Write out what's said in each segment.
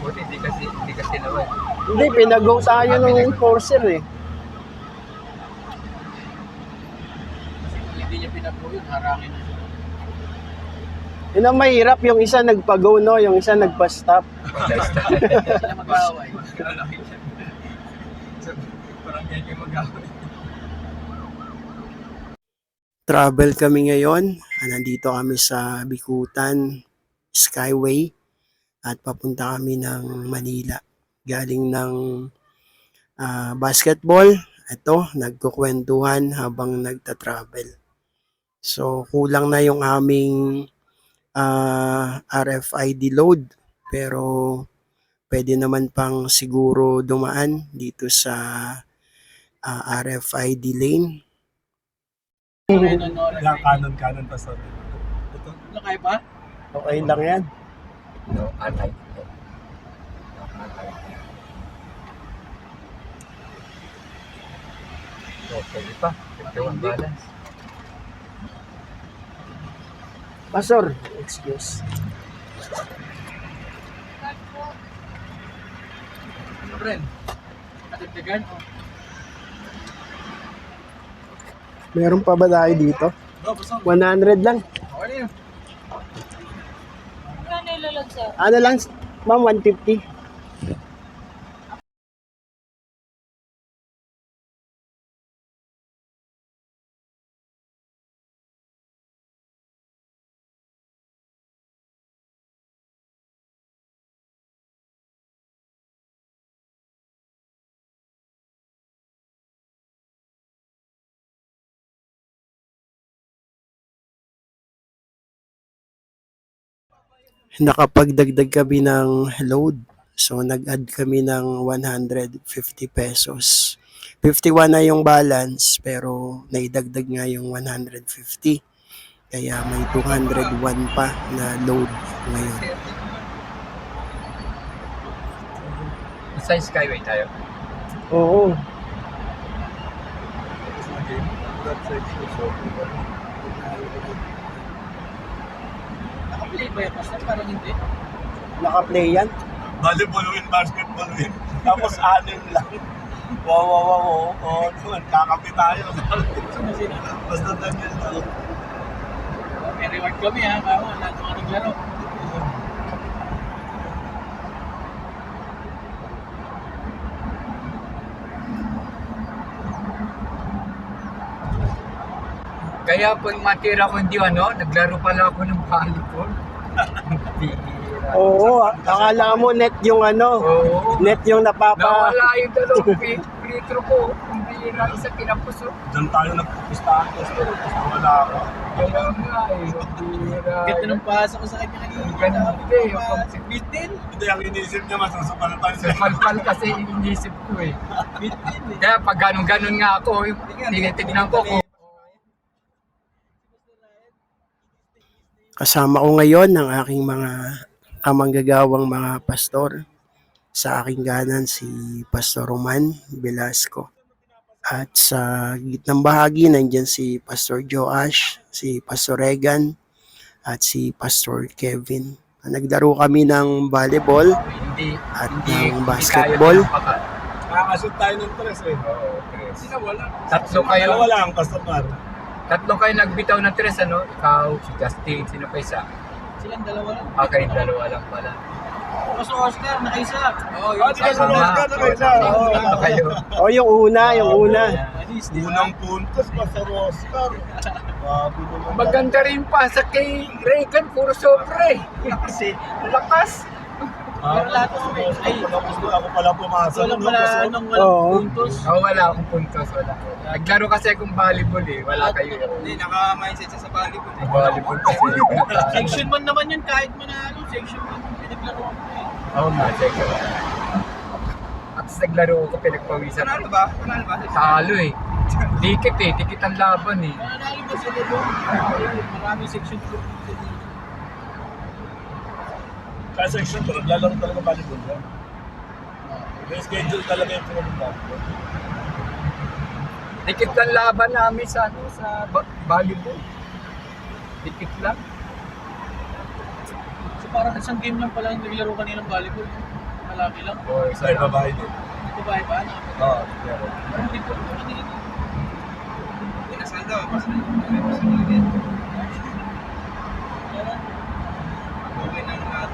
Buti hindi kasi naman. Hindi, pinag-go tayo ng enforcer eh. Kasi hindi niya pinag-go yun, harangin na siya. Yun ang mahirap, yung isa nagpa-go, no? Yung isa nagpa-stop. Sila mag-aaway. Parang yan yung mag-away. Travel kami ngayon. Nandito kami sa Bikutan Skyway at papunta kami ng Manila. Galing ng basketball. Ito, nagkukwentuhan habang nagta-travel. So, kulang na yung aming RFID load. Pero, pwede naman pang siguro dumaan dito sa RFID lane. Lang kanon pa sa ito. Ano kaya pa? Okay lang yan. No, alay. Okay pa. 51 balance. Pastor, excuse. Ano, friend? Katagdagan? Meron pa ba tayo dito? Bro, busog. 100 lang. Okay na yun. Ano ilalog, sir? Ano lang, ma'am, 150. Nakapagdagdag kami ng load. So, nag-add kami ng 150 pesos. 51 na yung balance, pero naidagdag nga yung 150. Kaya may 201 pa na load ngayon. Sa Skyway tayo. Oo. Nakaplay ba yan? Basta parang hindi. Naka-play yan. Volleyball win, basketball win. Tapos anim lang. Wow. Oo, naman. Kakapit tayo. Sino? Basta Daniel daw. May reward kami ha. Kaya lahat ng mga naglaro. Kaya po yung matira ko hindi naglaro pala ako ng volleyball. Oo, akala mo net yung Oo. net yung Nawala yung dalawang free throw ko. Ang bihira, isa pinapuso. Diyan tayo nagpupistahan. Tapos wala ako. Kaya nga ang bihira. Ganda ng pasa ko sa kanya kanina. Ganda eh. Bitin. Hindi, ang inisip niya masusupan tayo. Sa palpal kasi inisip ko eh. Bitin eh. Kaya pag ganun nga ako, tinitignan ko kung Kasama ko ngayon ang aking mga kamanggagawang mga pastor. Sa aking kanan si Pastor Roman Velasco. At sa gitnang bahagi nandyan si Pastor Joash, si Pastor Regan, at si Pastor Kevin. Naglaro kami ng volleyball at ng basketball. Nakakashoot tayo ng tres eh. Oo, tres. Sino wala? Tatlo kayo. Dalawa lang, Pastor Mar. Tatlo kayo nagbitaw ng tres, Ikaw, si Justin, sino pa isa? Silang dalawa lang. Kayong dalawa lang pala. Kaso Oscar, nakaisa. Oo, Ah, di ka sa Oscar na kayo sa. Tatlo kayo. Yung una. At least, di ba? Unang puntos, Pastor Oscar. Babi naman. Maganda rin pa sa kay Reagan, puro sobre. Kasi lakas. Pero lahat ng may ay, Ako pala pumasok. walang wala nung Oo. walang puntos. Wala akong puntos. Wala. Naglaro kasi akong volleyball eh. Wala kayo. Hindi, naka-mindset siya sa volleyball. Volleyball kasi. Section 1 naman yun kahit manalo. Section 1 yung pinaglaro ko eh. Oo nga, check ko. At naglaro ko, pinagpawisan. Panalo ba? Panalo ba? Talo eh. Dikit eh. Dikit ang laban eh. Manalo ba sila doon? Maraming section 2. Kaya section ko, naglalaro talaga volleyball yan. May schedule talaga yung pinag-volleyball. Dikit lang laban namin sa volleyball. Dikit lang. So parang isang game lang pala yung naglaro kanina ng volleyball. lalaki lang. Ay, babae din. Babae ba? Oo, meron. Hindi po. Kinasal daw. Okay na lahat.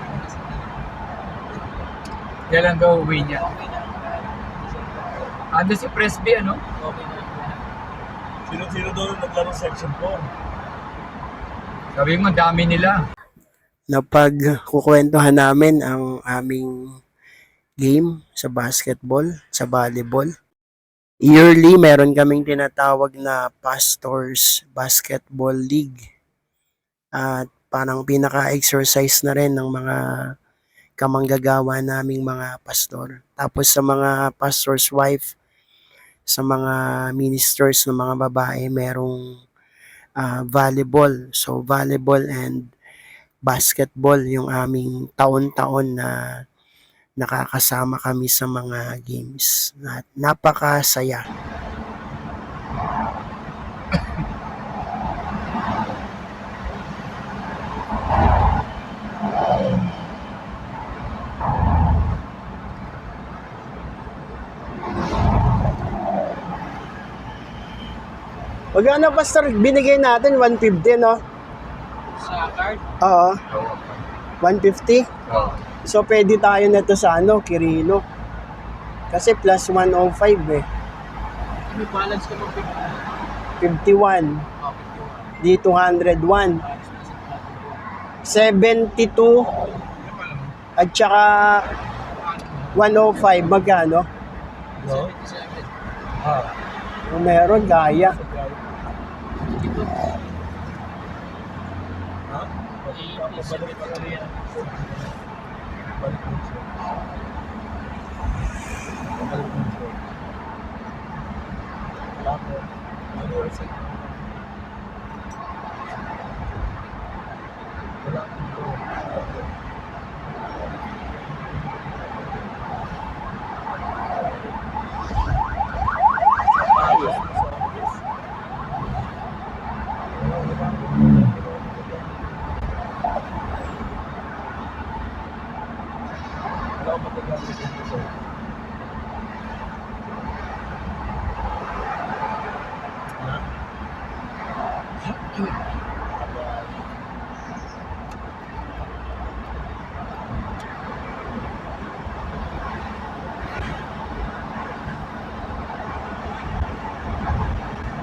Kailan daw uwi niya? Okay na. Ando si Presby, ano? Okay na. Sino doon naglaro section 4? Sabi mo, dami nila. Napagkukwentuhan namin ang aming game sa basketball, sa volleyball. Yearly, meron kaming tinatawag na Pastors Basketball League. At parang pinaka-exercise na rin ng mga kamanggagawa naming mga pastor. Tapos sa mga pastor's wife, sa mga ministers ng mga babae, merong volleyball. So, volleyball and basketball yung aming taon-taon na nakakasama kami sa mga games. At napakasaya. Magkano pastor binigay natin? 150, no? Sa card? Oo. 150? Oh. So, pwede tayo na to sa Quirino. Kasi plus 105 eh. May balance ka mo 51. Di 201. 72. At saka 105. Magkano? No? 77. Ah. Kung meron, gaya. Ha? Pabalik pa rin yan.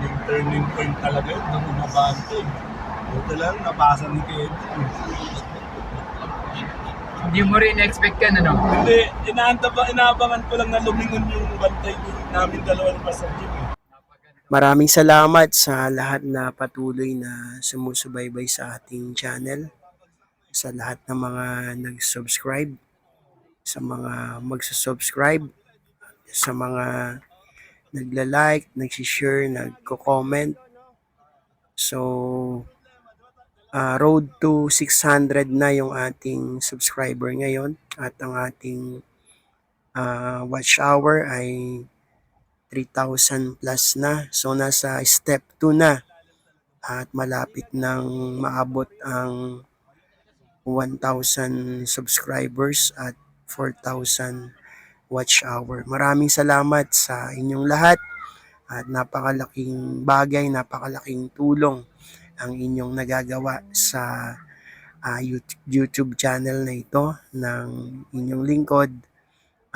Yung turning point talaga yun, nung umabante. Buto lang, napasa ni Kevin. Hindi mo rin expect yan, ano? Hindi, inaabangan ko lang na lumingon yung bantay namin dalawa ng Pastor Jim. Maraming salamat sa lahat na patuloy na sumusubaybay sa ating channel. Sa lahat ng mga nag-subscribe, sa mga magsusubscribe, sa mga nagla-like, nag-share, nagko-comment. So, road to 600 na yung ating subscriber ngayon at ang ating watch hour ay 3,000 plus na. So, nasa step 2 na at malapit nang maabot ang 1,000 subscribers at 4,000 watch hour. Maraming salamat sa inyong lahat at napakalaking bagay, napakalaking tulong ang inyong nagagawa sa YouTube channel na ito ng inyong lingkod,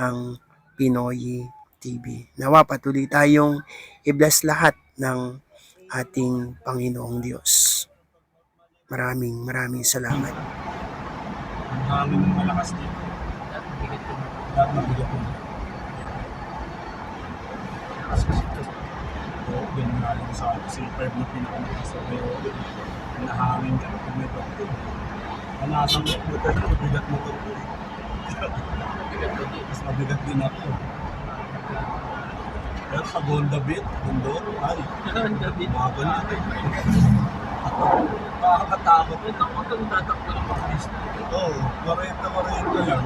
ang Pinoy TV. Nawa patuloy tayong i-bless lahat ng ating Panginoong Diyos. Maraming salamat. Ang hangin ng malakas dito. Lahat mabigat mo. Kasi yan nga lang sa silver na pinakamakas sa kayo. Nahangin ka na pag may bakto. Panasang motor ko, mabigat motor ko. Mas mabigat din ako. Pero sa Honda Beat, Honda, ay. Honda Beat. Bagal na rin. Nakakatakot. Ito ko itong tatakbo ng pakis. Oo, 40 lang.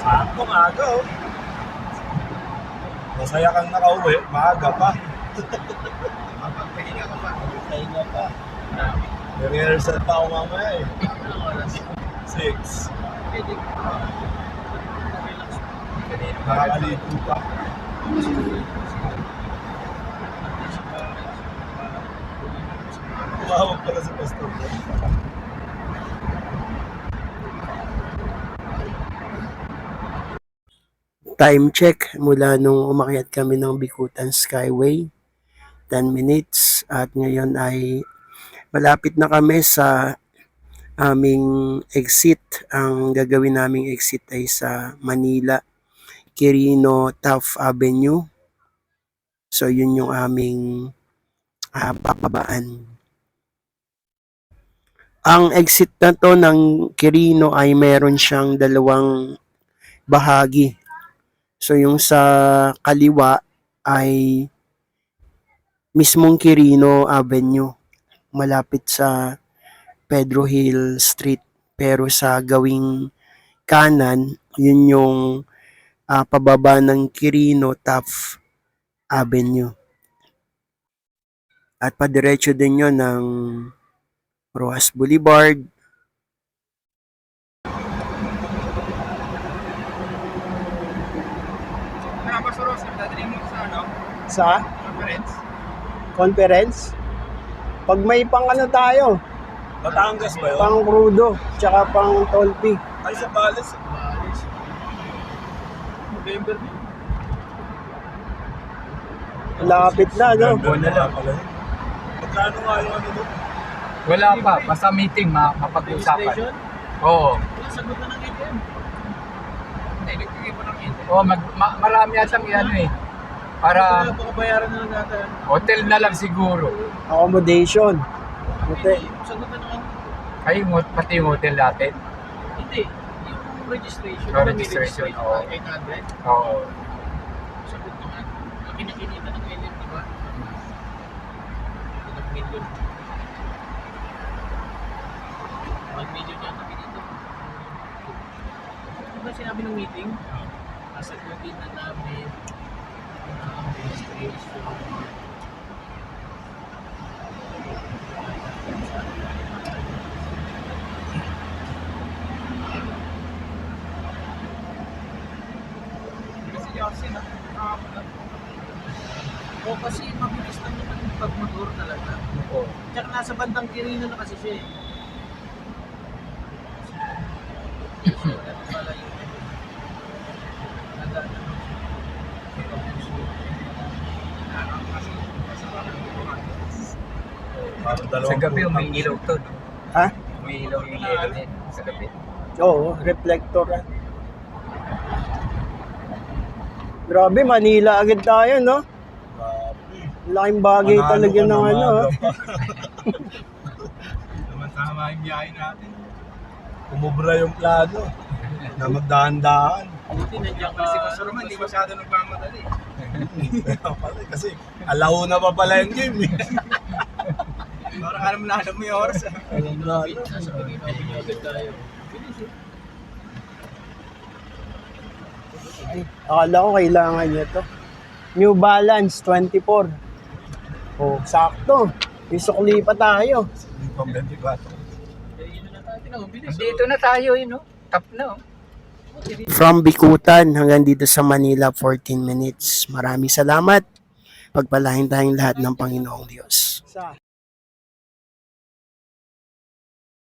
Sakto maaga oh. Masaya kang nakauwi, maaga pa. Mapagpahinga ka pa. Pahinga pa. May rehearsal pa ako mamaya eh. Anong oras? 6. Pwede. Relax. Kanina pa. Nakakaligo pa. Tumawag pala si Pastor. Time check mula nung umakyat kami ng Bikutan Skyway, 10 minutes, at ngayon ay malapit na kami sa aming exit. Ang gagawin naming exit ay sa Manila, Quirino, Taft Avenue. So yun yung aming bababaan. Ang exit na to ng Quirino ay meron siyang dalawang bahagi. So yung sa kaliwa ay mismong Quirino Avenue, malapit sa Pedro Hill Street. Pero sa gawing kanan, yun yung pababa ng Quirino Taft Avenue. At padiretso din yun ng Rojas Boulevard. Pastor Ross, nagdadaling mo sa ano? Sa Conference? conference, pag may pang ano tayo, Batangas ba yun? pang crudo, tsaka pang tolpi. Ay, sa Balis. November din. Lapit na, no? Wala na pala yun. Magkano nga yung ano doon? Wala pa, basta meeting mapag-usapan. Registration? Oo. Wala, sagot na ng ATM. Hindi, nagtigil pa ng ATM. Oh, marami atang ano eh. Para Kaya pakabayaran na lang natin. hotel na lang siguro. Accommodation. Hotel. Sagot na ng Ay, pati yung hotel natin. Hindi. Yung registration. Oh, registration, oo. 800. Oo. Sagot naman. Ang kinakinita ng ATM, di ba? 1 million. 1 million yata pinito. Ano ba sinabi ng meeting? Nasagutin na namin ang registration. Kasi Justin, o kasi mabilis lang naman pag-motor talaga. Oo. Tsaka nasa bandang Quirino na kasi siya eh. So, ito pala yung nadaan naman siya. Kasi sa parang Parang Sa dalawang gabi, putang. may ilaw to. No? Ha? May ilaw yung yelo din sa gabi. Oo, reflector. Grabe, Manila agad tayo, no? Grabe. Laking bagay Manalo talaga ka ng na ano. maaga pa. Tama yung biyahe natin. Umubra yung plano. Na magdahan-dahan. Buti nandiyan ka si Pastor Roman, hindi masyado nagmamadali. Kaya pala, kasi alauna pa pala yung game eh. Parang alam mo yung oras. Alam na. Nasa pagiging agad tayo. Ay, akala ko kailangan niya to. New Balance 24. Oh, sakto. Isukli pa tayo. Hindi pa 24. Yun na natin, bilis. Dito na tayo, no? Top na, oh. From Bikutan hanggang dito sa Manila, 14 minutes. Maraming salamat. Pagpalain tayong lahat ng Panginoong Diyos.